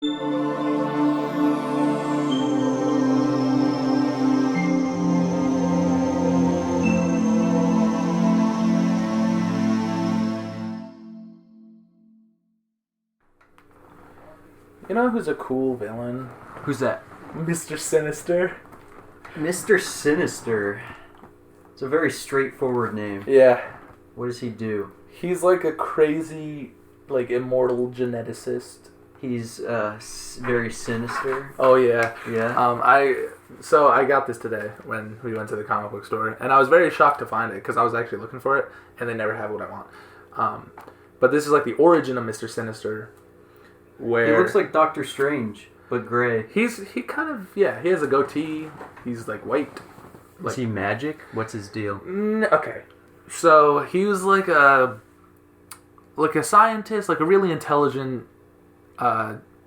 You know who's a cool villain? Who's that? Mr. Sinister. Mr. Sinister. It's a very straightforward name. Yeah. What does he do? He's like a crazy, like, immortal geneticist. He's very sinister. Oh, yeah. Yeah. I got this today when we went to the comic book store, and I was very shocked to find it, because I was actually looking for it, and they never have what I want. But this is like the origin of Mr. Sinister, where... He looks like Doctor Strange, but gray. he has a goatee. He's, like, white. Like, is he magic? What's his deal? Okay. So, he was like a scientist, like a really intelligent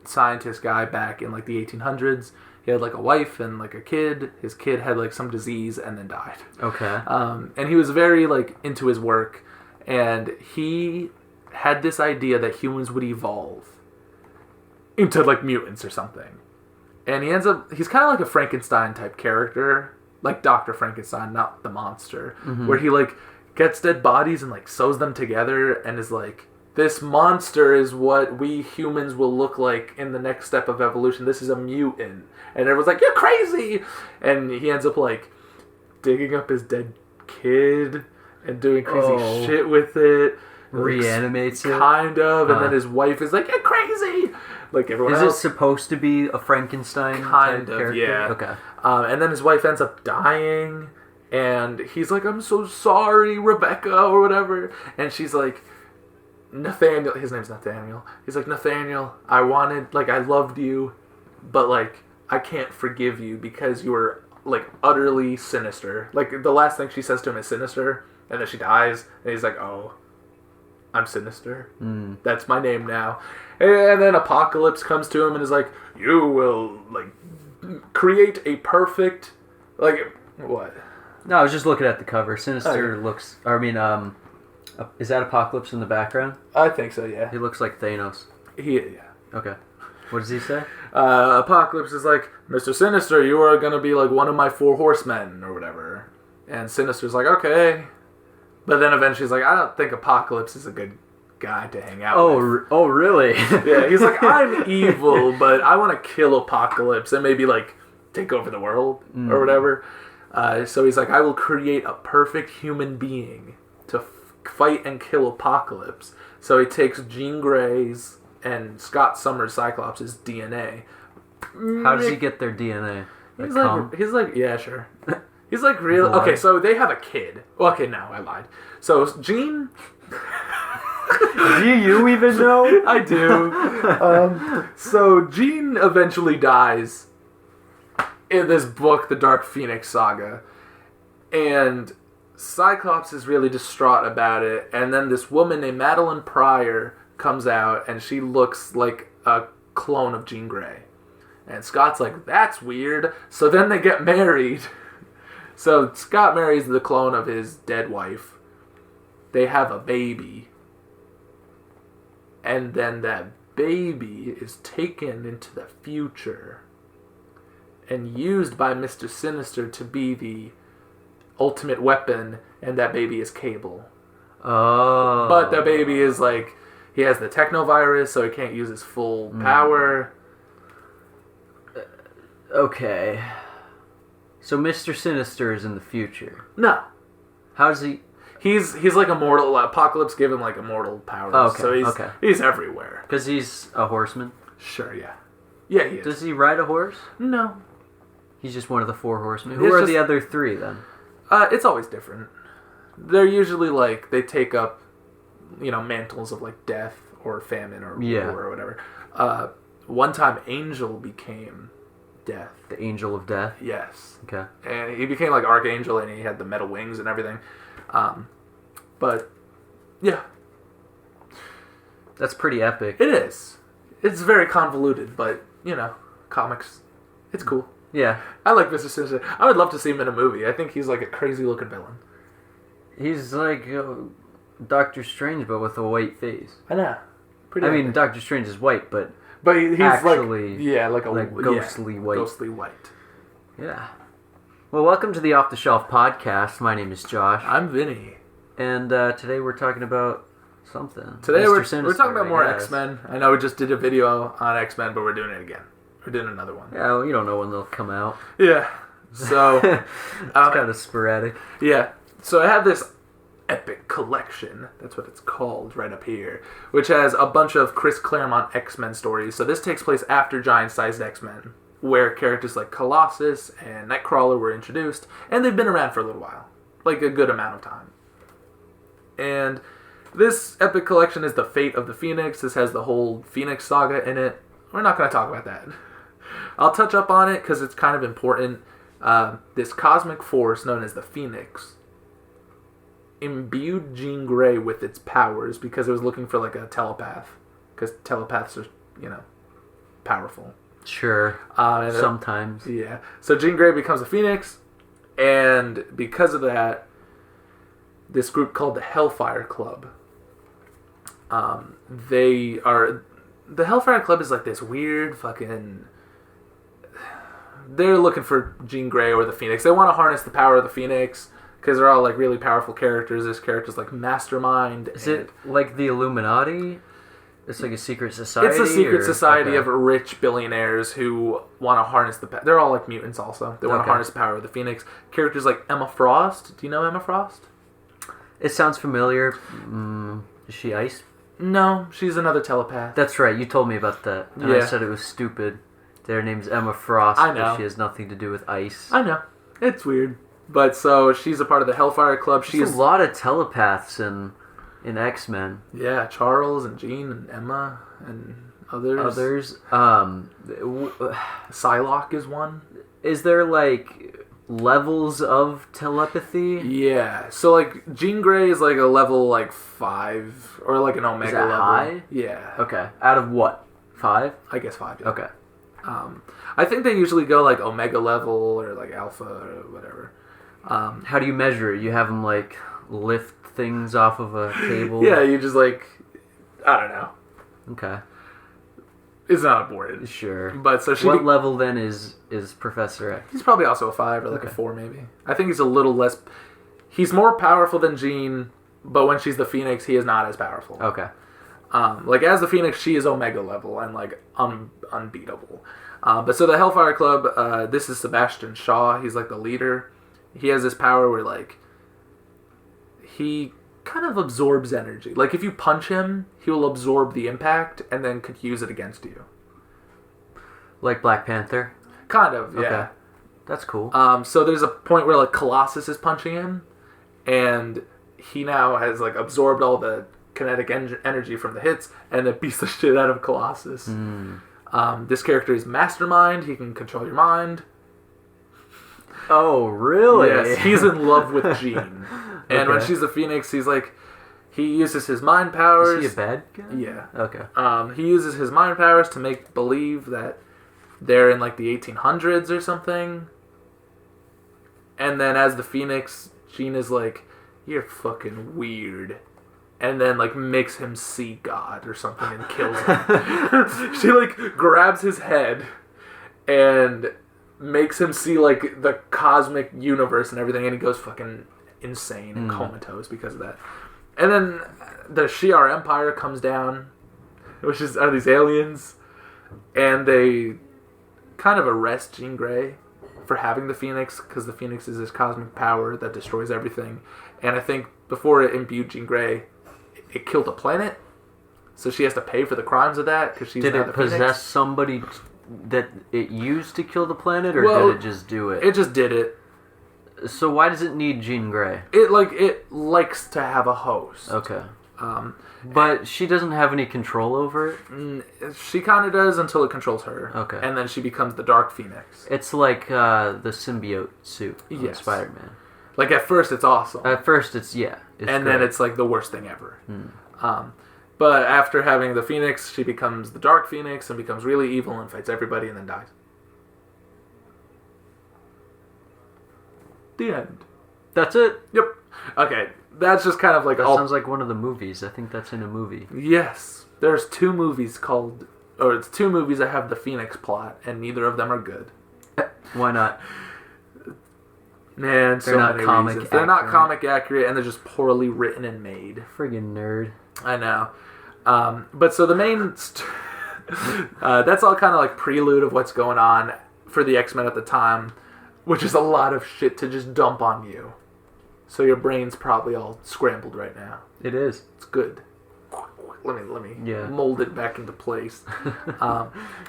scientist guy back in, like, the 1800s. He had, like, a wife and, like, a kid. His kid had, like, some disease and then died. Okay. And he was very, like, into his work. And he had this idea that humans would evolve into, like, mutants or something. And he's kind of like a Frankenstein type character. Like Dr. Frankenstein, not the monster. Mm-hmm. Where he, like, gets dead bodies and, like, sews them together and is like, this monster is what we humans will look like in the next step of evolution. This is a mutant. And everyone's like, you're crazy! And he ends up, like, digging up his dead kid and doing crazy shit with it. Reanimates it? Kind of. And then his wife is like, you're crazy! Like everyone else. Is it supposed to be a Frankenstein kind type of, character? yeah. Okay. And then his wife ends up dying, and he's like, I'm so sorry, Rebecca, or whatever. And she's like, Nathaniel, his name's Nathaniel. He's like, Nathaniel, I loved you, but, like, I can't forgive you because you were, like, utterly sinister. Like, the last thing she says to him is sinister, and then she dies, and he's like, oh, I'm Sinister. That's my name now. And then Apocalypse comes to him and is like, you will, like, create a perfect, like, what? No, I was just looking at the cover. Sinister looks, is that Apocalypse in the background? I think so, yeah. He looks like Thanos. Yeah. Okay. What does he say? Apocalypse is like, Mr. Sinister, you are going to be, like, one of my 4 horsemen, or whatever. And Sinister's like, okay. But then eventually he's like, I don't think Apocalypse is a good guy to hang out with. Oh, really? Yeah, he's like, I'm evil, but I want to kill Apocalypse and maybe, like, take over the world or whatever. So he's like, I will create a perfect human being to fight and kill Apocalypse. So he takes Jean Grey's and Scott Summers' Cyclops' DNA. How does he get their DNA? He's like, yeah, sure. He's like, really? Okay, so they have a kid. Okay, no, I lied. So Jean... Do you even know? I do. So Jean eventually dies in this book, The Dark Phoenix Saga. And Cyclops is really distraught about it. And then this woman named Madeline Pryor comes out, and she looks like a clone of Jean Grey. And Scott's like, that's weird. So then they get married. So Scott marries the clone of his dead wife. They have a baby. And then that baby is taken into the future and used by Mr. Sinister to be the ultimate weapon, and that baby is Cable. Oh. But the baby is like, he has the technovirus, so he can't use his full power. Okay. So Mr. Sinister is in the future. No. How does he... He's like immortal. Apocalypse gave him like immortal powers. Oh, okay. So he's everywhere. Because he's a horseman? Sure, yeah. Yeah, he is. Does he ride a horse? No. He's just one of the 4 horsemen. Who are the other 3 then? It's always different. They're usually like, they take up, mantles of like death or famine or war or whatever. One time Angel became Death. The Angel of Death? Yes. Okay. And he became like Archangel, and he had the metal wings and everything. But, yeah. That's pretty epic. It is. It's very convoluted, but, comics, it's cool. Yeah. I like Mr. Sinister. I would love to see him in a movie. I think he's like a crazy looking villain. He's like Doctor Strange, but with a white face. I know. Doctor Strange is white, but But he's actually like a ghostly white. Ghostly white. Yeah. Well, welcome to the Off the Shelf podcast. My name is Josh. I'm Vinny. And today we're talking about something. Today we're talking about more X-Men. I know we just did a video on X-Men, but we're doing it again. We're doing another one. Yeah, well, you don't know when they'll come out. Yeah. So it's kind of sporadic. Yeah. So I have this epic collection, that's what it's called, right up here, which has a bunch of Chris Claremont X-Men stories. So this takes place after Giant-Sized X-Men, where characters like Colossus and Nightcrawler were introduced, and they've been around for a little while, like a good amount of time. And this epic collection is The Fate of the Phoenix. This has the whole Phoenix saga in it. We're not going to talk about that. I'll touch up on it because it's kind of important. This cosmic force known as the Phoenix imbued Jean Grey with its powers because it was looking for like a telepath, because telepaths are, powerful. Sure. Sometimes. Yeah. So Jean Grey becomes a Phoenix, and because of that, this group called the Hellfire Club. The Hellfire Club is like this weird fucking. They're looking for Jean Grey or the Phoenix. They want to harness the power of the Phoenix because they're all like really powerful characters. There's characters like Mastermind. Is it like the Illuminati? It's like a secret society? It's a secret society of rich billionaires who want to harness they're all like mutants also. They want to harness the power of the Phoenix. Characters like Emma Frost. Do you know Emma Frost? It sounds familiar. Is she ice? No, she's another telepath. That's right. You told me about that. And I said it was stupid. Their name's Emma Frost. I know. But she has nothing to do with ice. I know. It's weird. But so she's a part of the Hellfire Club. There's a lot of telepaths in X-Men. Yeah, Charles and Jean and Emma and others. Psylocke is one. Is there like levels of telepathy? Yeah. So like Jean Grey is like a level like 5 or like an Omega level. High? Yeah. Okay. Out of what? 5? I guess 5. Yeah. Okay. I think they usually go like Omega level or like Alpha or whatever. How do you measure it? You have them like lift things off of a table? Yeah, you just like, I don't know. Okay. It's not important. Sure. But so what level then is Professor X? He's probably also a 5 or like a 4 maybe. I think he's a little less. He's more powerful than Jean, but when she's the Phoenix, he is not as powerful. Okay. Like as the Phoenix, she is Omega level and like unbeatable. But so the Hellfire Club, this is Sebastian Shaw. He's like the leader. He has this power where like he kind of absorbs energy. Like if you punch him, he will absorb the impact and then could use it against you. Like Black Panther? Kind of, yeah. Okay. That's cool. So there's a point where like Colossus is punching him, and he now has like absorbed all the kinetic energy from the hits, and it beats the shit out of Colossus. This character is Mastermind. He can control your mind. Oh, really? Yes, he's in love with Jean. And when she's a Phoenix, he uses his mind powers. Is he a bad guy? Yeah. Okay. He uses his mind powers to make believe that they're in like the 1800s or something. And then as the Phoenix, Jean is like, "You're fucking weird." And then like makes him see God or something and kills him. She like grabs his head and makes him see like the cosmic universe and everything, and he goes fucking insane and comatose because of that. And then the Shi'ar Empire comes down, which are these aliens, and they kind of arrest Jean Grey for having the Phoenix, because the Phoenix is this cosmic power that destroys everything. And I think before it imbued Jean Grey, it killed a planet, so she has to pay for the crimes of that because she's. Did now it the possess Phoenix. somebody that it used to kill the planet, or did it just do it? It just did it. So why does it need Jean Grey? It likes to have a host. Okay. But she doesn't have any control over it? She kind of does until it controls her. Okay. And then she becomes the Dark Phoenix. It's like the symbiote suit of Spider-Man. Like at first it's awesome. At first it's and great. then it's like the worst thing ever. But after having the Phoenix, she becomes the Dark Phoenix and becomes really evil and fights everybody and then dies. The end. That's it? Yep. Okay. That's just kind of like That sounds like one of the movies. I think that's in a movie. Yes. There's 2 movies called or it's 2 movies that have the Phoenix plot, and neither of them are good. Why not? Man, They're not comic reasons. They're not accurate. comic accurate, and they're just poorly written and made. Friggin' nerd. I know. But so the main... that's all kind of like prelude of what's going on for the X-Men at the time, which is a lot of shit to just dump on you. So your brain's probably all scrambled right now. It is. It's good. Let me Yeah. mold it back into place.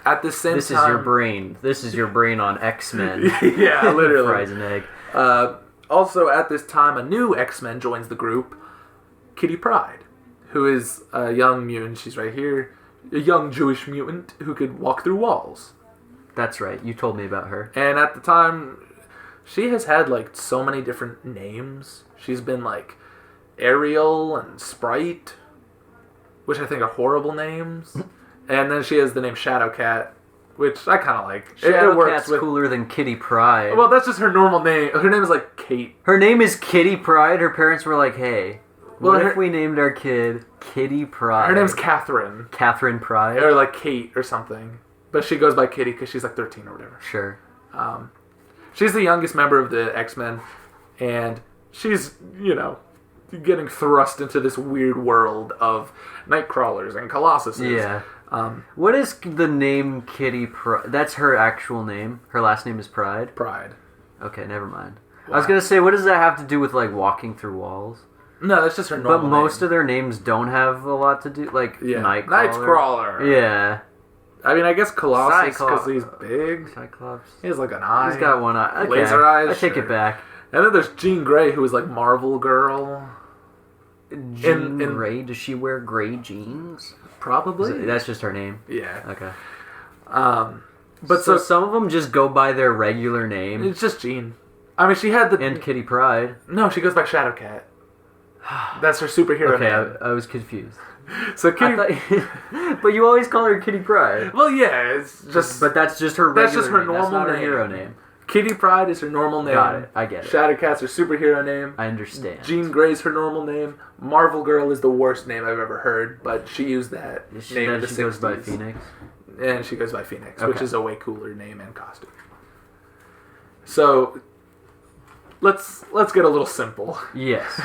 At the same time... This is your brain. This is your brain on X-Men. Yeah, literally. Fries and egg. Also, at this time, a new X-Men joins the group, Kitty Pryde, who is a young mutant. She's right here. A young Jewish mutant who could walk through walls. That's right. You told me about her. And at the time, she has had, like, so many different names. She's been, like, Ariel and Sprite, which I think are horrible names. And then she has the name Shadowcat, which I kind of like. It works Shadowcat's cooler than Kitty Pryde. Well, that's just her normal name. Her name is, like, Kate. Her name is Kitty Pryde. Her parents were like, hey, what Well, if we named our kid Kitty Pryde? Her name's Catherine. Catherine Pryde? Or, like, Kate or something. But she goes by Kitty because she's, like, 13 or whatever. Sure. She's the youngest member of the X-Men, and she's, you know, getting thrust into this weird world of Nightcrawlers and Colossuses. Yeah. What is the name Kitty Pryde? That's her actual name. Her last name is Pryde? Pride. Okay, never mind. Wow. I was going to say, what does that have to do with, like, walking through walls? No, that's just her normal But most name. of their names don't have a lot to do, like, Yeah. Nightcrawler. Yeah. I mean, I guess Colossus, because Cyclops. he's big. Cyclops. He has, like, an eye. He's got one eye. Okay. Laser eyes, I take sure. it back. And then there's Jean Grey, who is, like, Marvel Girl. Jean Grey, does she wear gray jeans? Probably. That's just her name? Yeah. Okay. But So so some of them just go by their regular name. it's just Jean. I mean, she had the... And Kitty Pryde. No, she goes by Shadowcat. That's her superhero Okay, name. I was confused. So Kitty... But you always call her Kitty Pryde. Well, yeah, it's just... But that's just her regular That's just her name. That's normal not her name. hero name. Kitty Pryde is her normal name. Got it. I get it. Shadowcat's her superhero name. I understand. Jean Grey's her normal name. Marvel Girl is the worst name I've ever heard, but she used that name in the 60s. She goes by Phoenix. And she goes by Phoenix, Okay. which is a way cooler name and costume. So, let's get a little simple. Yes.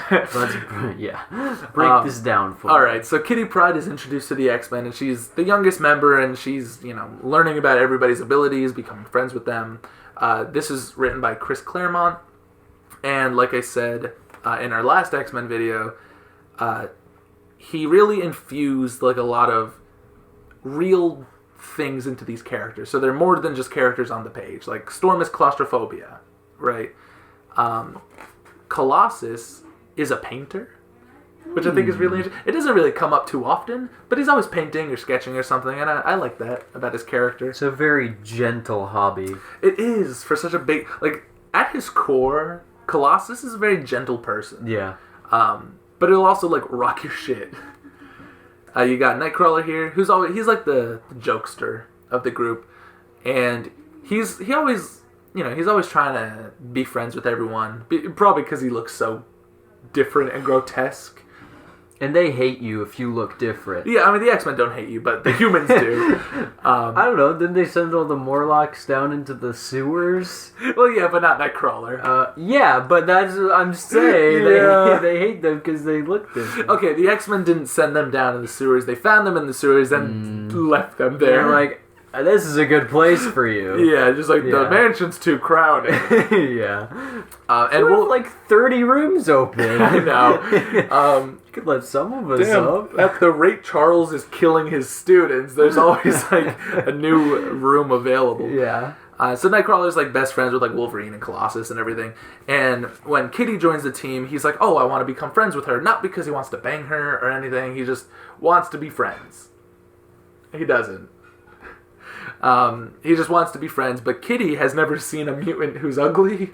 Break this down for me. Alright, so Kitty Pryde is introduced to the X-Men, and she's the youngest member, and she's, you know, learning about everybody's abilities, becoming friends with them. This is written by Chris Claremont, and like I said in our last X-Men video, he really infused like a lot of real things into these characters. So they're more than just characters on the page. Like Storm is claustrophobia, right? Colossus is a painter, which I think is really interesting. It doesn't really come up too often, but he's always painting or sketching or something, and I like that about his character. It's a very gentle hobby. It is, for such a big... Like, at his core, Colossus is a very gentle person. Yeah. But it'll also, like, rock your shit. You got Nightcrawler here, he's like the jokester of the group, and he's always trying to be friends with everyone, probably because he looks so different and grotesque. And they hate you if you look different. Yeah, I mean, the X-Men don't hate you, but the humans do. I don't know, didn't they send all the Morlocks down into the sewers? Well, yeah, but not Nightcrawler. Yeah, but that's what I'm saying. Yeah. They hate them because they look different. Okay, the X-Men didn't send them down in the sewers. They found them in the sewers and left them there. They're like, this is a good place for you. Yeah, just like, the Yeah. mansion's too crowded. Yeah. And we'll we'll... have like 30 rooms open. I know. You could let some of us up. Damn, at the rate Charles is killing his students, there's always like a new room available. Yeah. So Nightcrawler's like best friends with like Wolverine and Colossus and everything. And when Kitty joins the team, he's like, oh, I want to become friends with her. Not because he wants to bang her or anything. He just wants to be friends. He doesn't. He just wants to be friends. But Kitty has never seen a mutant who's ugly.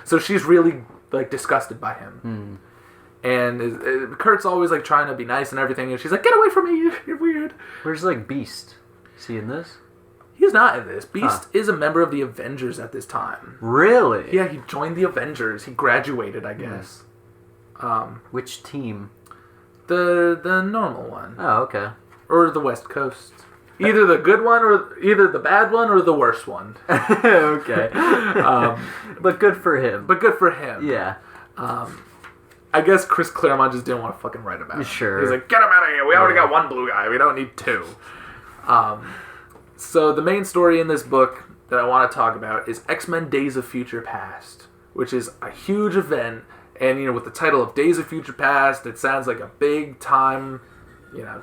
So she's really like disgusted by him. And Kurt's always like trying to be nice and everything. And she's like, get away from me. You're weird. Where's like Beast? Is he in this? He's not in this. Beast is a member of the Avengers at this time. Really? Yeah, he joined the Avengers. He graduated, I guess. Which team? The normal one. Oh, okay. Or the West Coast. Either the good one or either the bad one or the worst one. Okay. But good for him. But good for him. Yeah. I guess Chris Claremont just didn't want to fucking write about it. Sure. He's like, get him out of here. We already got one blue guy. We don't need two. So the main story in this book that I want to talk about is X-Men Days of Future Past, which is a huge event. And, with the title of Days of Future Past, it sounds like a big time,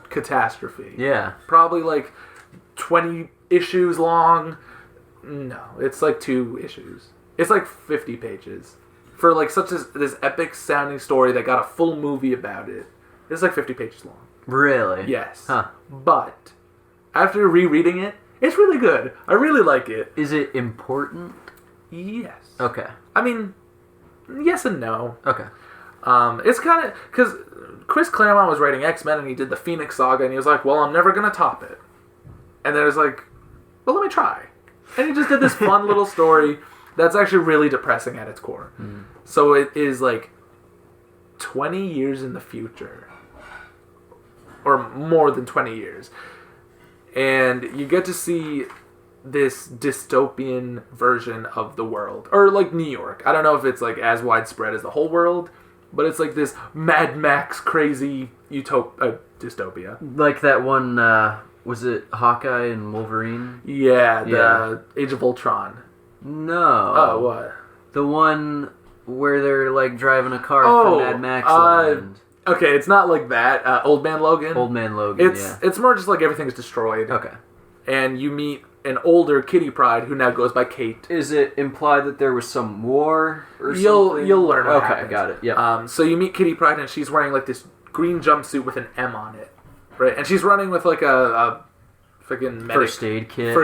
catastrophe. Yeah. Probably like 20 issues long. No, it's like 2 issues. It's like 50 pages. For like this epic sounding story that got a full movie about it. It's like 50 pages long. Really? Yes. Huh. But after rereading it, it's really good. I really like it. Is it important? Yes. Okay. I mean, yes and no. Okay. It's kind of because Chris Claremont was writing X-Men and he did the Phoenix Saga and he was like, well, I'm never going to top it. And then it was like, well, let me try. And he just did this fun little story that's actually really depressing at its core. Mm. So it is like 20 years in the future. Or more than 20 years. And you get to see this dystopian version of the world. Or like New York. I don't know if it's like as widespread as the whole world. But it's like this Mad Max crazy dystopia. Like that one, was it Hawkeye and Wolverine? Yeah, the Age of Ultron. No. Oh, what? The one where they're like driving a car from Mad Max land. Okay, it's not like that. Old Man Logan. Old Man Logan. It's more just like everything's destroyed. Okay. And you meet an older Kitty Pryde who now goes by Kate. Is it implied that there was some war or something? You'll learn what happens. Got it. Yeah. So you meet Kitty Pryde and she's wearing like this green jumpsuit with an M on it, right? And she's running with like a freaking first aid kit.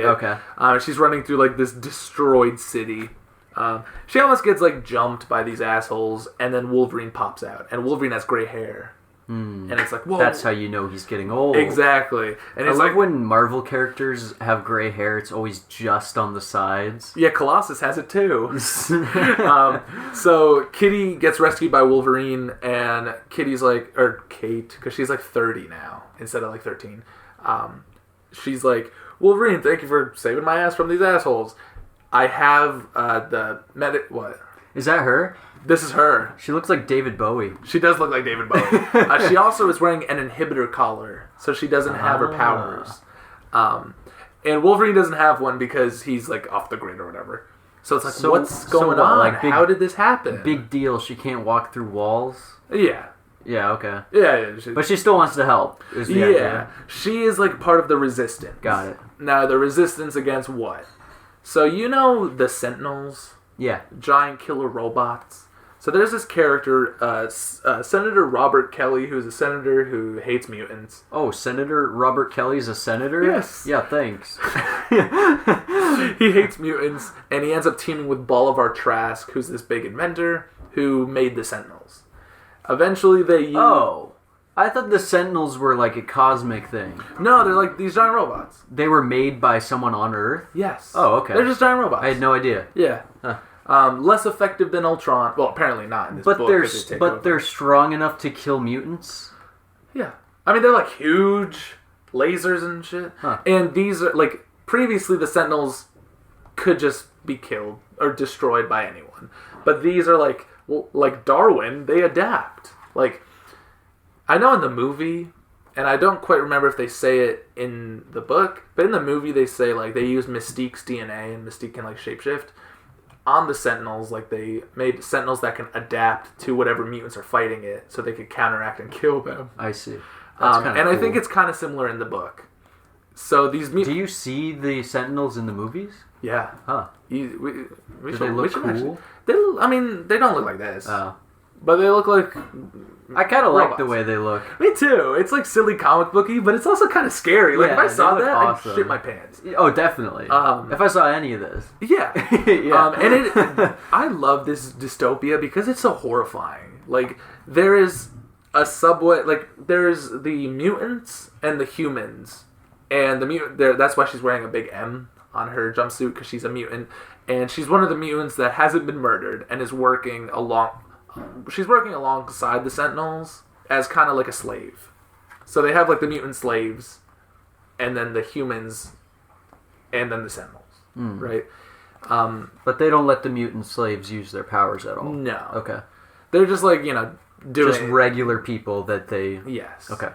Okay. She's running through like this destroyed city. She almost gets like jumped by these assholes, and then Wolverine pops out, and Wolverine has gray hair, and it's like, whoa. That's how you know he's getting old. Exactly. And I love when Marvel characters have gray hair. It's always just on the sides. Yeah, Colossus has it too. So Kitty gets rescued by Wolverine, and Kitty's like, or Kate, because she's like 30 now instead of like 13. She's like, Wolverine, thank you for saving my ass from these assholes. I have what? Is that her? This is her. She looks like David Bowie. She does look like David Bowie. She also is wearing an inhibitor collar, so she doesn't have her powers. And Wolverine doesn't have one because he's like off the grid or whatever. So it's like, what's going on? Like, how did this happen? Big deal. She can't walk through walls. Yeah. Yeah, okay. Yeah. But she still wants to help. Yeah. She is like part of the Resistance. Got it. Now, the Resistance against what? So you know the Sentinels? Yeah. Giant killer robots. So there's this character, Senator Robert Kelly, who's a senator who hates mutants. Oh, Senator Robert Kelly's a senator? Yes. Yeah, thanks. He hates mutants, and he ends up teaming with Bolivar Trask, who's this big inventor who made the Sentinels. Eventually they use... Oh, I thought the Sentinels were like a cosmic thing. No, they're like these giant robots. They were made by someone on Earth? Yes. Oh, okay. They're just giant robots. I had no idea. Yeah. Huh. Less effective than Ultron. Well, apparently not in this book. They're strong enough to kill mutants? Yeah. I mean, they're like huge lasers and shit. Huh. And these are like, previously the Sentinels could just be killed or destroyed by anyone. But these are like Darwin, they adapt. Like, I know in the movie, and I don't quite remember if they say it in the book, but in the movie they say like they use Mystique's DNA and Mystique can like shapeshift on the Sentinels. Like they made Sentinels that can adapt to whatever mutants are fighting it, so they could counteract and kill them. I see. And cool. I think it's kind of similar in the book. So these do you see the Sentinels in the movies? Yeah. Huh. Do they look cool? They don't look like this. Oh. But they look like... I kind of like the way they look. Me too. It's like silly comic booky, but it's also kind of scary. Like, if I saw that, awesome. I'd shit my pants. Oh, definitely. If I saw any of this. Yeah. Yeah. I love this dystopia because it's so horrifying. Like, there is a subway... Like, there's the mutants and the humans. And the mutant... That's why she's wearing a big M on her jumpsuit, because she's a mutant. And she's one of the mutants that hasn't been murdered and is working along... She's working alongside the Sentinels as kind of like a slave. So they have like the mutant slaves, and then the humans, and then the Sentinels, right? But they don't let the mutant slaves use their powers at all? No. Okay. They're just like, you know, doing... Just regular people that they... Yes. Okay.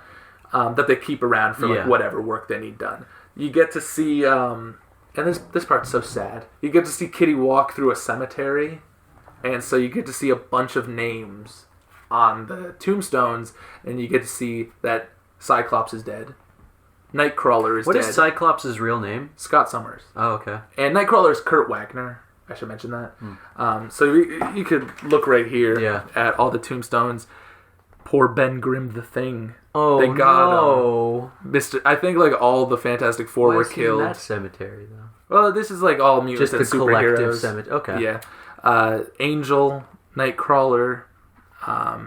That they keep around for like whatever work they need done. You get to see, and this part's so sad. You get to see Kitty walk through a cemetery, and so you get to see a bunch of names on the tombstones, and you get to see that Cyclops is dead. Nightcrawler is dead. What is Cyclops' real name? Scott Summers. Oh, okay. And Nightcrawler is Kurt Wagner. I should mention that. So you could look right here at all the tombstones. Poor Ben Grimm the Thing. Oh, they got no. Mr. I think like all the Fantastic Four were killed. In that cemetery, though? Well, this is like all mutants just and the superheroes. Collective cemetery. Okay. Yeah. Angel, Nightcrawler.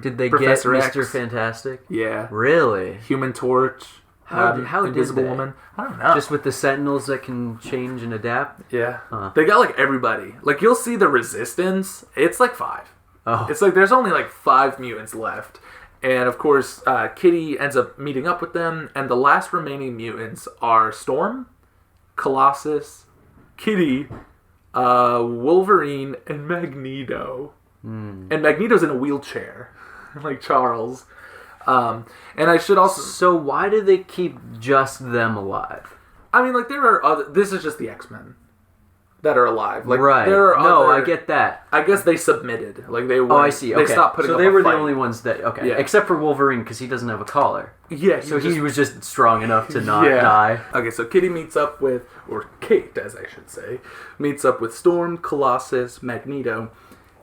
Did they Professor get X. Mr. Fantastic? Yeah. Really? Human Torch. How Invisible did they? Woman. I don't know. Just with the Sentinels that can change and adapt? Yeah. Huh. They got like everybody. Like you'll see the Resistance. It's like 5. Oh. It's like there's only like 5 mutants left. And of course, Kitty ends up meeting up with them. And the last remaining mutants are Storm, Colossus, Kitty, Wolverine, and Magneto. And Magneto's in a wheelchair, like Charles. And I should also... So why do they keep just them alive? I mean, like, there are other... This is just the X-Men that are alive. Like, right. There are other, I get that. I guess they submitted. Like, they were... Oh, I see. Okay. They stopped putting so up they a were fight. the only ones that... Okay. Yeah. Except for Wolverine, because he doesn't have a collar. Yeah. So he was just strong enough to not die. Okay, so Kitty meets up with... Or Kate, as I should say. Meets up with Storm, Colossus, Magneto.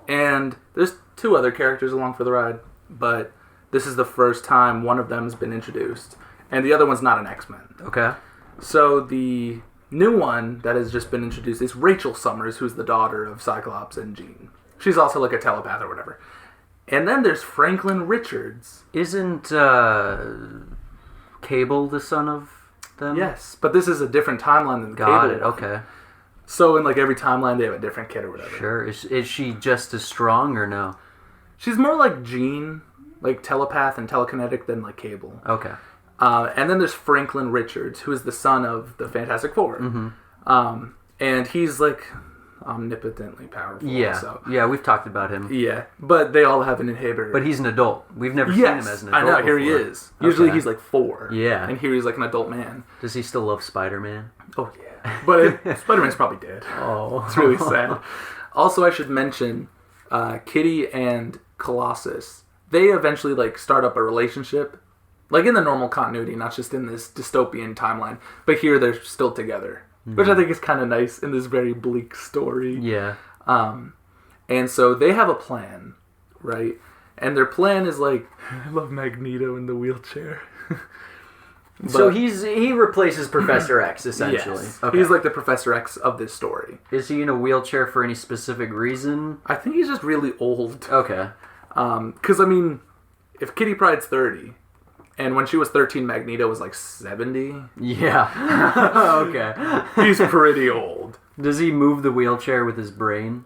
And there's 2 other characters along for the ride. But this is the first time one of them has been introduced. And the other one's not an X-Men. Okay. So the new one that has just been introduced is Rachel Summers, who's the daughter of Cyclops and Jean. She's also like a telepath or whatever. And then there's Franklin Richards. Isn't Cable the son of them? Yes, but this is a different timeline than the Got Cable it, one. okay. So in like every timeline they have a different kid or whatever. Sure. Is she just as strong or no? She's more like Jean, like telepath and telekinetic than like Cable. Okay. And then there's Franklin Richards, who is the son of the Fantastic Four. Mm-hmm. And he's like omnipotently powerful. Yeah. So. Yeah, we've talked about him. Yeah, but they all have an inhibitor. But he's an adult. We've never seen him as an adult. I know, here before. he is. Usually Okay. he's like 4. Yeah. And here he's like an adult man. Does he still love Spider-Man? Oh, yeah. But Spider-Man's probably dead. Oh. It's really sad. Also, I should mention Kitty and Colossus. They eventually like start up a relationship. Like in the normal continuity, not just in this dystopian timeline. But here they're still together. Which I think is kind of nice in this very bleak story. Yeah. And so they have a plan, right? And their plan is like, I love Magneto in the wheelchair. So he replaces Professor X, essentially. Yes. Okay. He's like the Professor X of this story. Is he in a wheelchair for any specific reason? I think he's just really old. Okay. Because, I mean, if Kitty Pryde's 30, and when she was 13, Magneto was like 70. Yeah. Okay. He's pretty old. Does he move the wheelchair with his brain?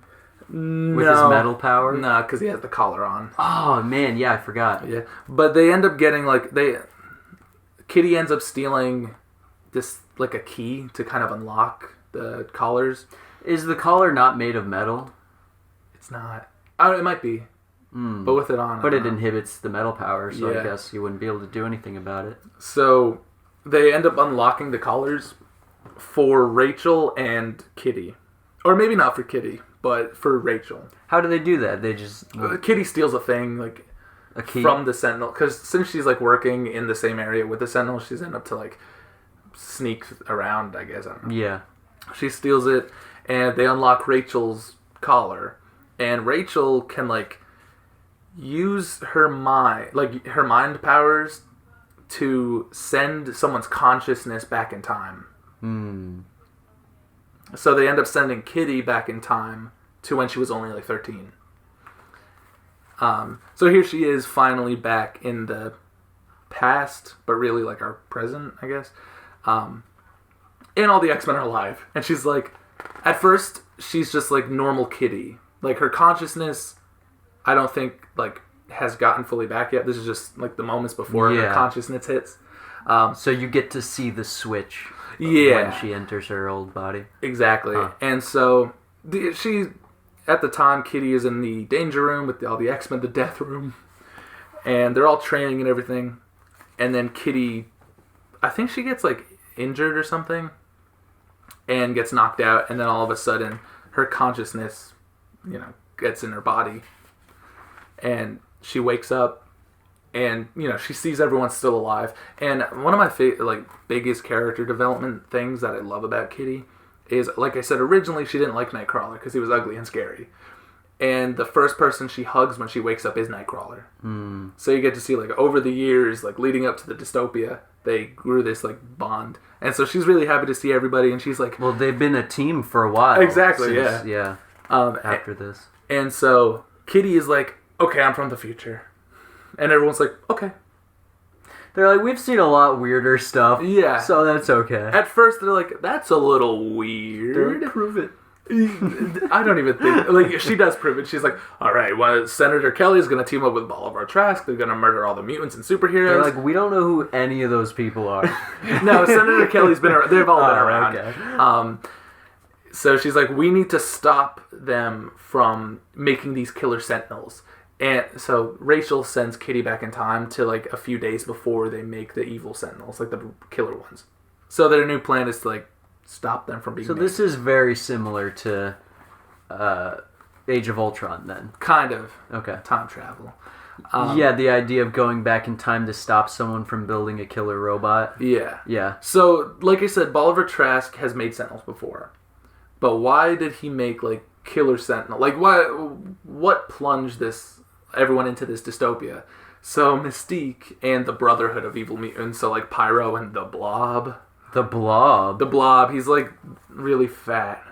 No. With his metal power? No, because he has the collar on. Oh, man, yeah, I forgot. Yeah. But they end up getting, like, Kitty ends up stealing this, like, a key to kind of unlock the collars. Is the collar not made of metal? It's not. Oh, it might be. But with it on. But it inhibits the metal power, so Yeah. I guess you wouldn't be able to do anything about it. So they end up unlocking the collars for Rachel and Kitty. Or maybe not for Kitty, but for Rachel. How do they do that? They just... Kitty steals a thing, like, a key? from the Sentinel. Because since she's, like, working in the same area with the Sentinel, she's ended up to, like, sneak around, I guess. I don't know. Yeah. She steals it, and they unlock Rachel's collar. And Rachel can, like, use her mind powers to send someone's consciousness back in time. So they end up sending Kitty back in time to when she was only like 13. So here she is finally back in the past, but really like our present, I guess. And all the X-Men are alive. And she's like, at first, she's just like normal Kitty. Like her consciousness, I don't think like has gotten fully back yet. This is just like the moments before her consciousness hits. So you get to see the switch Yeah. when she enters her old body. Exactly. Huh. And so she, at the time, Kitty is in the danger room with all the X-Men, the death room. And they're all training and everything. And then Kitty, I think she gets like injured or something and gets knocked out. And then all of a sudden her consciousness, gets in her body. And she wakes up and, she sees everyone still alive. And one of my biggest character development things that I love about Kitty is, like I said, originally she didn't like Nightcrawler because he was ugly and scary. And the first person she hugs when she wakes up is Nightcrawler. Mm. So you get to see, like, over the years, like, leading up to the dystopia, they grew this, like, bond. And so she's really happy to see everybody, and she's like... Well, they've been a team for a while. Exactly, since, yeah. After this. And so Kitty is like, okay, I'm from the future. And everyone's like, okay. They're like, we've seen a lot weirder stuff. Yeah. So that's okay. At first, they're like, that's a little weird. Prove it. I don't even think... Like, she does prove it. She's like, all right, well, Senator Kelly's going to team up with Bolivar Trask. They're going to murder all the mutants and superheroes. They're like, we don't know who any of those people are. No, Senator Kelly's been around. They've all been around. Okay. So she's like, we need to stop them from making these killer sentinels. And so Rachel sends Kitty back in time to, like, a few days before they make the evil sentinels, like the killer ones. So their new plan is to, like, stop them from being made. This is very similar to Age of Ultron, then. Kind of. Okay. Time travel. Yeah, the idea of going back in time to stop someone from building a killer robot. Yeah. Yeah. So, like I said, Bolivar Trask has made sentinels before. But why did he make, like, killer sentinel? Like, what plunged everyone into this dystopia? So Mystique and the Brotherhood of Evil Mutants, so, like, Pyro and the Blob. The Blob? The Blob, he's, like, really fat.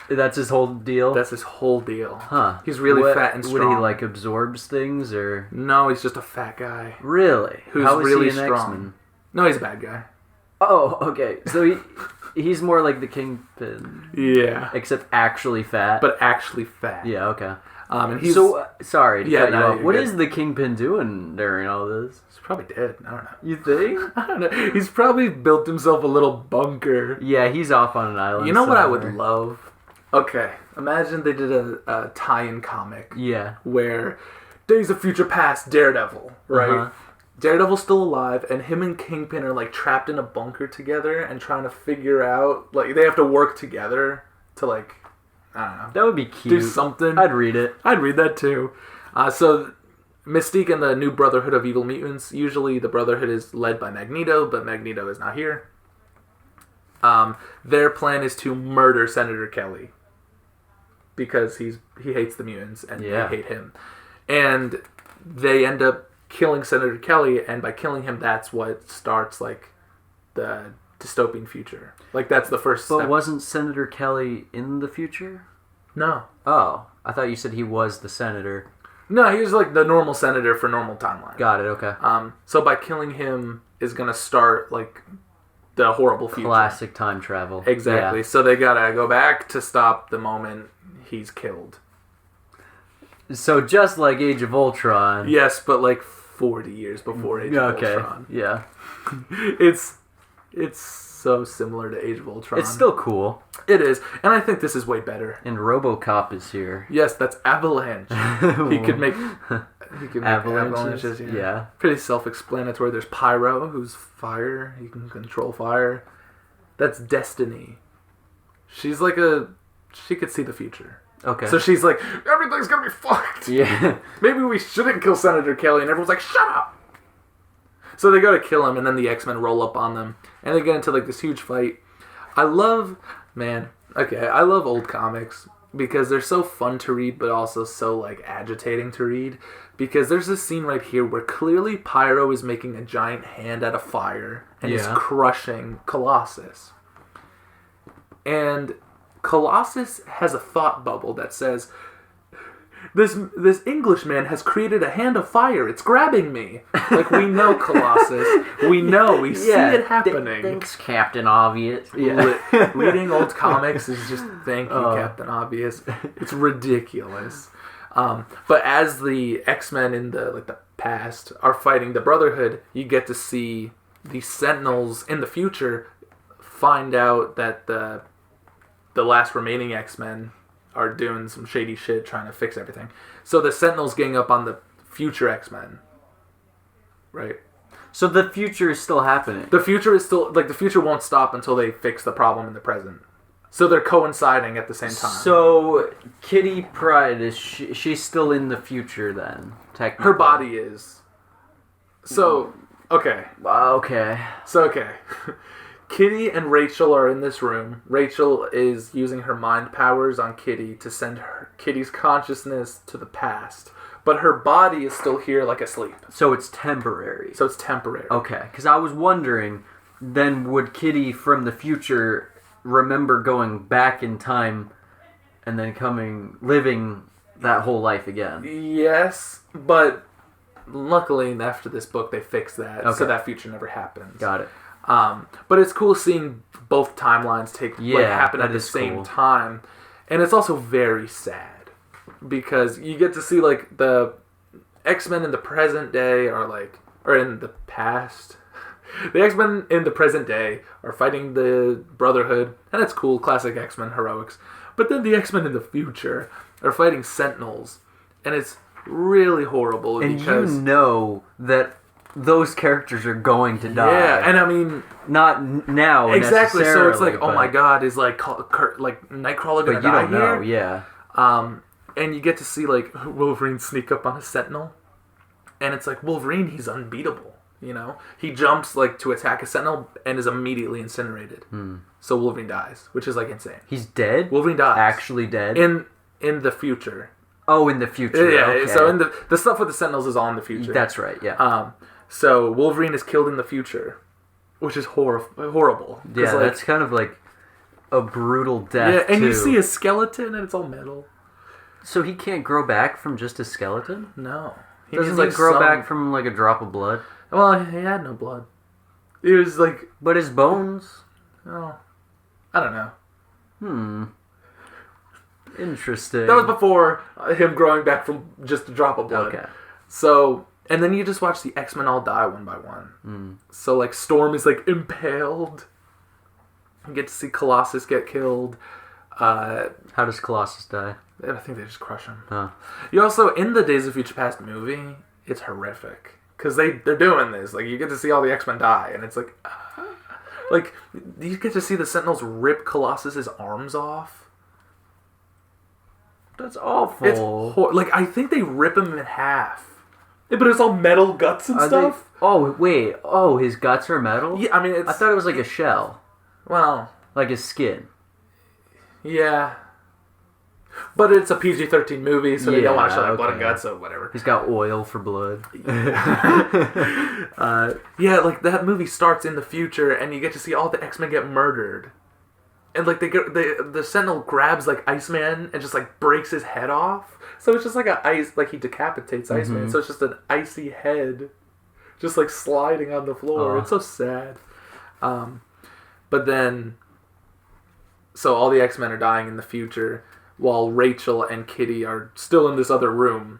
That's his whole deal? That's his whole deal. Huh. He's really fat and strong. What, he, like, absorbs things, or...? No, he's just a fat guy. Really? Who's How is really he an strong. X-Men? No, he's a bad guy. Oh, okay. So he's more like the Kingpin. Yeah. Except actually fat. But actually fat. Yeah, okay. And he's... sorry to cut you off. What good. is the Kingpin doing during all this? He's probably dead. I don't know. You think? I don't know. He's probably built himself a little bunker. Yeah, he's off on an island. You know what I somewhere. would love? Okay, imagine they did a tie-in comic. Yeah. Where Days of Future Past, Daredevil, right? Uh-huh. Daredevil's still alive, and him and Kingpin are, like, trapped in a bunker together and trying to figure out, like, they have to work together to, like, I don't know. That would be cute. Do something. I'd read it. I'd read that too. So Mystique and the new Brotherhood of Evil Mutants, usually the Brotherhood is led by Magneto, but Magneto is not here. Their plan is to murder Senator Kelly because he hates the mutants and they hate him. And they end up killing Senator Kelly, and by killing him, that's what starts, like, the dystopian future. Like, that's the first step. But wasn't Senator Kelly in the future? No. Oh, I thought you said he was the senator. No, he was, like, the normal senator for normal timeline. Got it, okay. So by killing him is going to start, like, the horrible future. Classic time travel. Exactly. Yeah. So they gotta go back to stop the moment he's killed. So just like Age of Ultron. Yes, but like 40 years before Age of Ultron. Yeah. It's so similar to Age of Ultron. It's still cool. It is. And I think this is way better. And RoboCop is here. Yes, that's Avalanche. He could make avalanches. Yeah. Pretty self-explanatory. There's Pyro, who's fire. He can control fire. That's Destiny. She's like she could see the future. Okay. So she's like, everything's gonna be fucked. Yeah. Maybe we shouldn't kill Senator Kelly. And everyone's like, shut up. So they go to kill him, and then the X-Men roll up on them. And they get into like this huge fight. I love old comics because they're so fun to read, but also so like agitating to read. Because there's this scene right here where clearly Pyro is making a giant hand out of fire and is crushing Colossus. And Colossus has a thought bubble that says, This Englishman has created a hand of fire. It's grabbing me. Like, we know Colossus. We know. We see it happening. Thanks, Captain Obvious. Yeah. Reading old comics is just, thank you, Captain Obvious. It's ridiculous. But as the X-Men in the past are fighting the Brotherhood, you get to see the Sentinels in the future find out that the last remaining X-Men are doing some shady shit trying to fix everything. So the Sentinels gang up on the future X-Men. Right? So the future is still happening. The future is still... Like, the future won't stop until they fix the problem in the present. So they're coinciding at the same time. So Kitty Pryde, she's still in the future then, technically? Her body is. So, okay. Okay. So, okay. Kitty and Rachel are in this room. Rachel is using her mind powers on Kitty to send Kitty's consciousness to the past. But her body is still here, like, asleep. So it's temporary. Okay, because I was wondering, then would Kitty from the future remember going back in time and then living that whole life again? Yes, but luckily after this book they fixed that, so that future never happens. Got it. But it's cool seeing both timelines happen at the same time, and it's also very sad because you get to see like the X-Men in the present day or in the past. The X-Men in the present day are fighting the Brotherhood, and it's cool, classic X-Men heroics. But then the X-Men in the future are fighting Sentinels, and it's really horrible. And because you know that those characters are going to die. Yeah, and I mean... Not now, exactly, so it's like, but... oh my god, is like Nightcrawler gonna die here? But you don't know, yeah. And you get to see like Wolverine sneak up on a Sentinel, and it's like, Wolverine, he's unbeatable. You know, he jumps like to attack a Sentinel and is immediately incinerated. So Wolverine dies, which is like insane. He's dead? Wolverine dies. Actually dead? In the future. Oh, in the future. Yeah. Okay. So in the stuff with the Sentinels is all in the future. That's right. Yeah. So Wolverine is killed in the future, which is horrible. Yeah, that's kind of like a brutal death. Yeah, and too. you see a skeleton and it's all metal. So he can't grow back from just a skeleton? No. Doesn't he grow back from like a drop of blood? Well, he had no blood. It was like... But his bones? Oh. I don't know. Interesting. That was before him growing back from just a drop of blood. Okay. So, and then you just watch the X-Men all die one by one. So, like, Storm is, like, impaled. You get to see Colossus get killed. How does Colossus die? I think they just crush him. Huh. You also, in the Days of Future Past movie, it's horrific. Because they're doing this. Like, you get to see all the X-Men die, and it's like... Like, you get to see the Sentinels rip Colossus's arms off. That's awful. It's like, I think they rip him in half. Yeah, but it's all metal guts and stuff. Oh, wait. Oh, his guts are metal? Yeah, I mean, it's... I thought it was like a shell. Well... Like his skin. Yeah. But it's a PG-13 movie, so they don't want to show like blood and guts, so whatever. He's got oil for blood. Yeah, like that movie starts in the future, and you get to see all the X-Men get murdered. And like the Sentinel grabs like Iceman and just like breaks his head off. So it's just like he decapitates Iceman. So it's just an icy head, just like sliding on the floor. It's so sad. But then, so all the X-Men are dying in the future, while Rachel and Kitty are still in this other room.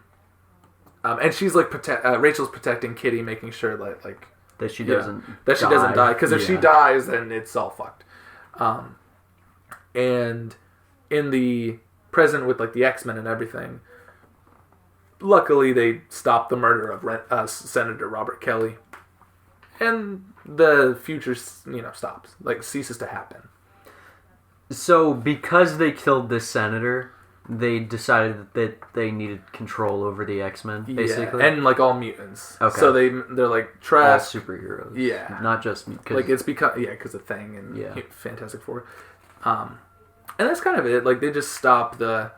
And she's like Rachel's protecting Kitty, making sure that she doesn't die. Because if she dies, then it's all fucked. And in the present with like the X-Men and everything, luckily they stopped the murder of Senator Robert Kelly, and the future stops, like ceases to happen. So because they killed this senator, they decided that they needed control over the X-Men, basically? Yeah, and like all mutants. Okay. So they're like trash. All superheroes. Yeah. Not just... Like it's because of Thing and Fantastic Four. And that's kind of it. Like they just stop the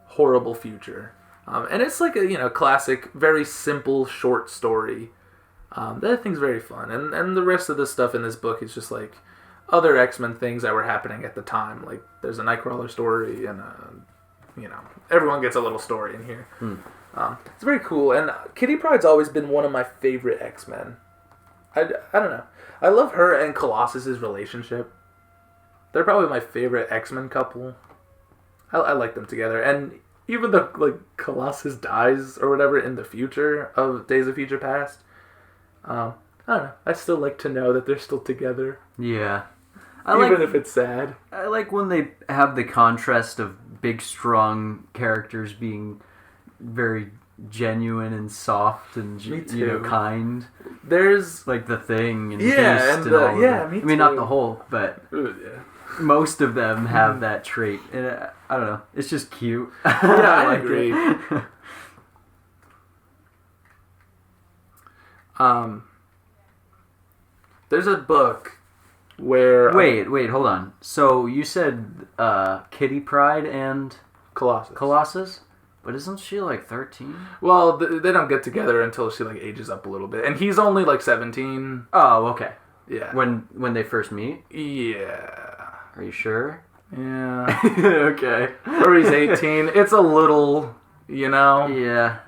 horrible future. And it's like a classic, very simple, short story. That I think is very fun. And the rest of the stuff in this book is just like other X-Men things that were happening at the time. Like there's a Nightcrawler story and everyone gets a little story in here. It's very cool. And Kitty Pryde's always been one of my favorite X-Men. I don't know. I love her and Colossus's relationship. They're probably my favorite X-Men couple. I like them together. And even though like Colossus dies or whatever in the future of Days of Future Past, I don't know. I still like to know that they're still together, Yeah. even if it's sad. I like when they have the contrast of big, strong characters being very genuine and soft and Me too. kind. There's Like the Thing and Yeah, Beast and and all yeah, of them. me I mean, not too. the Hulk, but ooh, yeah. most of them have that trait. And I don't know. It's just cute. Yeah, I like agree. it. There's a book where Wait, hold on. So you said Kitty Pryde and Colossus. Colossus? But isn't she like 13? Well, they don't get together until she like ages up a little bit, and he's only like 17. Oh, okay. Yeah. When they first meet? Yeah. Are you sure? Yeah. Okay. Or he's 18. It's a little, Yeah.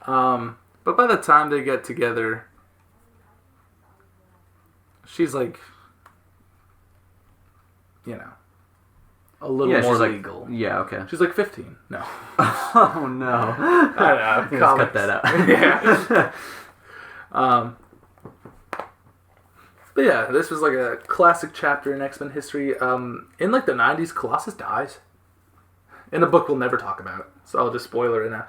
But by the time they get together, she's like, a little more she's legal. Like, yeah, okay. She's like 15. No. Oh no. I know. Let's cut that out. Yeah. But yeah, this was like a classic chapter in X-Men history. In like the 90s, Colossus dies. In a book we'll never talk about, so I'll just spoiler it now.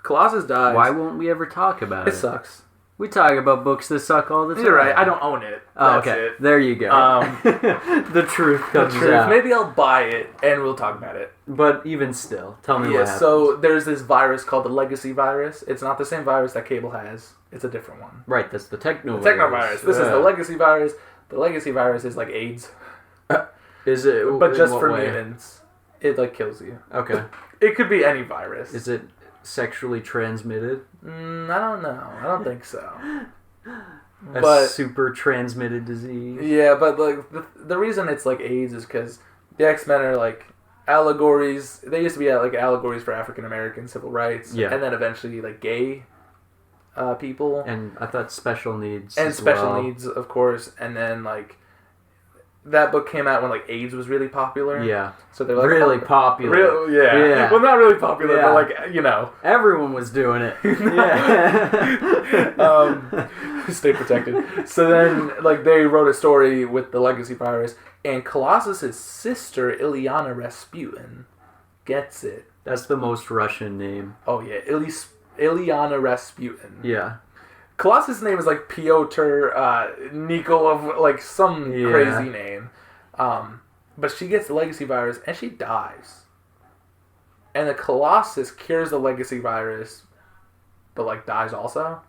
Colossus dies. Why won't we ever talk about it? It sucks. We talk about books that suck all the time. You're right. I don't own it. Oh, That's okay. it. There you go. The truth comes out. Maybe I'll buy it and we'll talk about it. But even still, tell me what Yeah, happens. so there's this virus called the Legacy virus. It's not the same virus that Cable has. It's a different one. Right, that's the techno The Technovirus. This is the Legacy virus. The Legacy virus is like AIDS. Is it? But in just what for way? mutants. It like kills you. Okay. It could be any virus. Is it sexually transmitted? I don't know. I don't think so. A But super transmitted disease? yeah, but like the reason it's like AIDS is because the X-Men are like allegories. They used to be like allegories for African American civil rights. Yeah. And then eventually like gay people. And I thought special needs. And as special well. needs, of course. And then like that book came out when like AIDS was really popular. Yeah. So they're like Really popular. yeah. Well, not really popular, Yeah. but like Everyone was doing it. Yeah. Stay protected. So then, like, they wrote a story with the Legacy virus, and Colossus's sister, Ilyana Rasputin, gets it. That's the most Russian name. Oh, yeah. Ilyana Rasputin. Yeah. Colossus' name is, like, Piotr Nikolov, like, some crazy name. But she gets the Legacy virus, and she dies. And the Colossus cures the Legacy virus, but, like, dies also.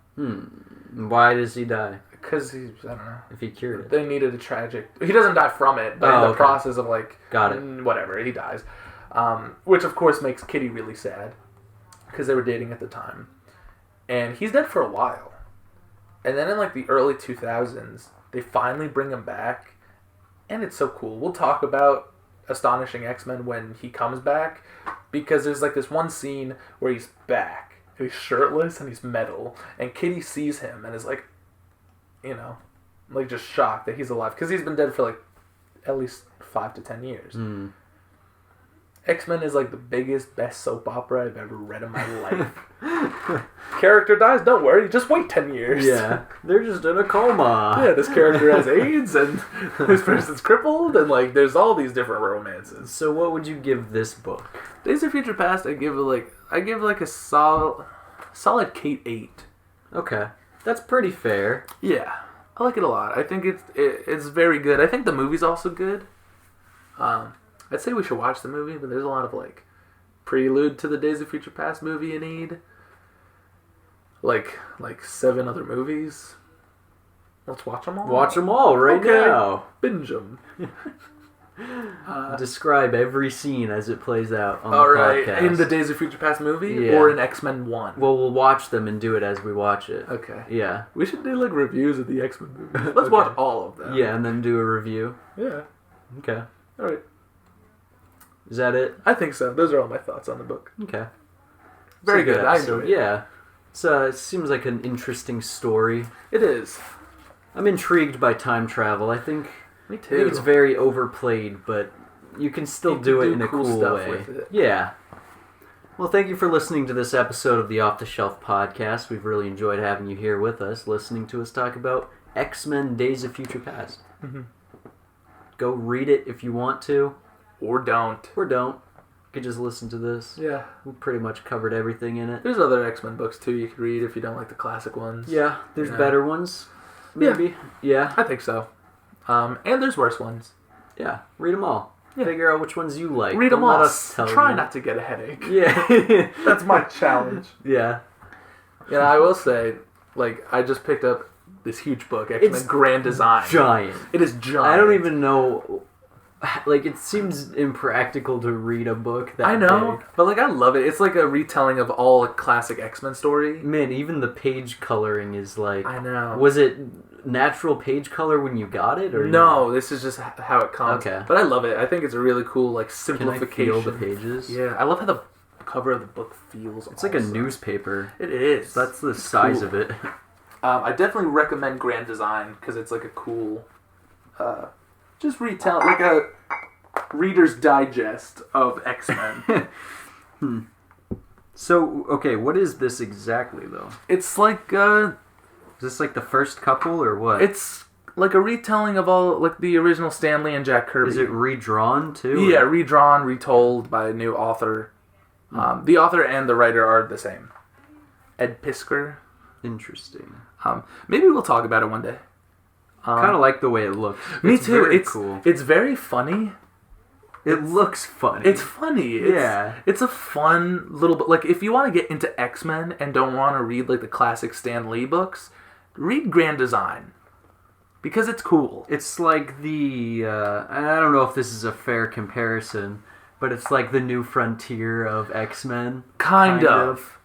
Why does he die? Because I don't know. If he cured it. They needed a tragic... He doesn't die from it, but in the process of, like... Got it. Whatever, he dies. Which, of course, makes Kitty really sad. Because they were dating at the time. And he's dead for a while. And then in, like, the early 2000s, they finally bring him back. And it's so cool. We'll talk about Astonishing X-Men when he comes back. Because there's, like, this one scene where he's back. And he's shirtless and he's metal. And Kitty sees him and is like, like just shocked that he's alive. Because he's been dead for like at least 5 to 10 years. X-Men is like the biggest, best soap opera I've ever read in my life. Character dies, don't worry, just wait 10 years. Yeah, they're just in a coma. Yeah, this character has AIDS and this person's crippled and like there's all these different romances. So what would you give this book? Days of Future Past, I give like a solid Kate 8. Okay, that's pretty fair. Yeah, I like it a lot. I think it's very good. I think the movie's also good. I'd say we should watch the movie, but there's a lot of like prelude to the Days of Future Past movie you need. Like 7 other movies. Let's watch them all. Watch them all right now. Binge them. Describe every scene as it plays out on all the right, podcast. in the Days of Future Past movie Yeah. or in X-Men 1? Well, we'll watch them and do it as we watch it. Okay. Yeah. We should do like reviews of the X-Men movies. Let's watch all of them. Yeah, and then do a review. Yeah. Okay. All right. Is that it? I think so. Those are all my thoughts on the book. Okay. Very good. I enjoyed it. Yeah. So it seems like an interesting story. It is. I'm intrigued by time travel. I think Me I think too. it's very overplayed, but you can still You do can it do in a cool cool stuff way. with it. Yeah. Well, thank you for listening to this episode of the Off the Shelf podcast. We've really enjoyed having you here with us, listening to us talk about X-Men Days of Future Past. Mm-hmm. Go read it if you want to. Or don't. Or don't. You could just listen to this. Yeah. We pretty much covered everything in it. There's other X-Men books, too, you could read if you don't like the classic ones. Yeah, there's better ones. Maybe. Yeah. I think so. And there's worse ones. Yeah, read them all. Yeah. Figure out which ones you like. Read them Don't let all. us tell Try you. not to get a headache. Yeah. That's my challenge. Yeah. Yeah, I will say, like, I just picked up this huge book, X-Men Grand Design. Giant. It is giant. I don't even know. Like, it seems impractical to read a book that I know, big. but, like, I love it. It's like a retelling of all classic X-Men story. Man, even the page coloring is like... I know. Was it natural page color when you got it? Or No, this is just how it comes. Okay. But I love it. I think it's a really cool, like, Can I simplification. feel the pages? Yeah, I love how the cover of the book feels. It's like a newspaper. It is. That's the size cool. of it. I definitely recommend Grand Design because it's like a cool, just retell, like a Reader's Digest of X-Men. So, okay, what is this exactly, though? It's like, Is this like the first couple, or what? it's like a retelling of all, like the original Stan Lee and Jack Kirby. Is it redrawn, too? Yeah, redrawn, retold by a new author. The author and the writer are the same. Ed Piskor. Interesting. Maybe we'll talk about it one day. Kind of like the way it looks. Me It's too. very It's cool. It's very funny. It looks funny. It's funny. It's a fun little bit. Like, if you want to get into X-Men and don't want to read, like, the classic Stan Lee books, read Grand Design. Because it's cool. It's like the... and I don't know if this is a fair comparison, but it's like the new frontier of X-Men. Kind of.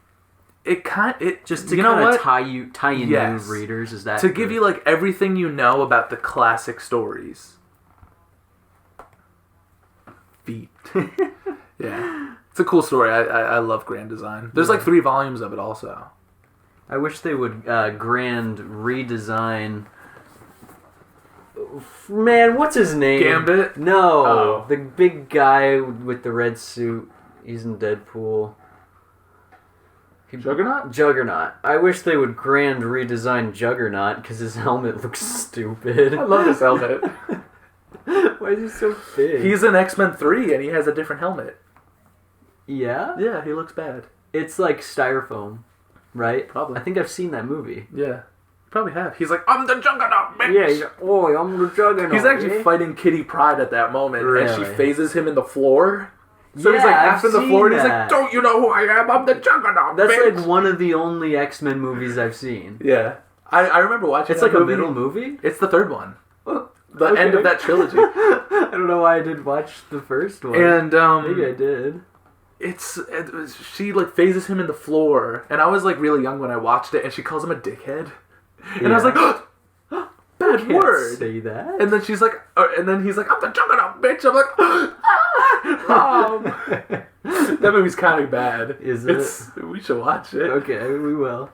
It Just to you know kind what? of tie in Yes. new readers. Is that To give you, like, everything you know about the classic stories. Feet. Yeah. It's a cool story. I love Grand Design. There's like 3 volumes of it also. I wish they would grand redesign... Man, what's his name? Gambit? No. Oh. The big guy with the red suit. He's in Deadpool. Juggernaut? Juggernaut. I wish they would grand redesign Juggernaut because his helmet looks stupid. I love this helmet. Why is he so big? He's in X-Men 3 and he has a different helmet. Yeah? Yeah, he looks bad. It's like styrofoam, right? Probably. I think I've seen that movie. Yeah. Probably have. He's like, I'm the Juggernaut, bitch! Yeah, he's like, oh, I'm the Juggernaut. He's actually eh? fighting Kitty Pryde at that moment, and Really? she phases him in the floor. So he's Yeah, like I've half in the seen floor, and he's that. like, don't you know who I am? I'm the Juggernaut, That's bitch! like one of the only X-Men movies I've seen. Yeah. I remember watching It's that like movie. a middle movie? It's the 3rd one. Oh, The okay. end of that trilogy. I don't know why I didn't watch the first one. And, maybe I did. she, like, phases him in the floor, and I was, like, really young when I watched it, and she calls him a dickhead. And I was like, bad Can't word. say that. And then she's like, and then he's like, I'm the Juggernaut, bitch. I'm like, that movie's kind of bad. Is it? We should watch it. Okay, we will.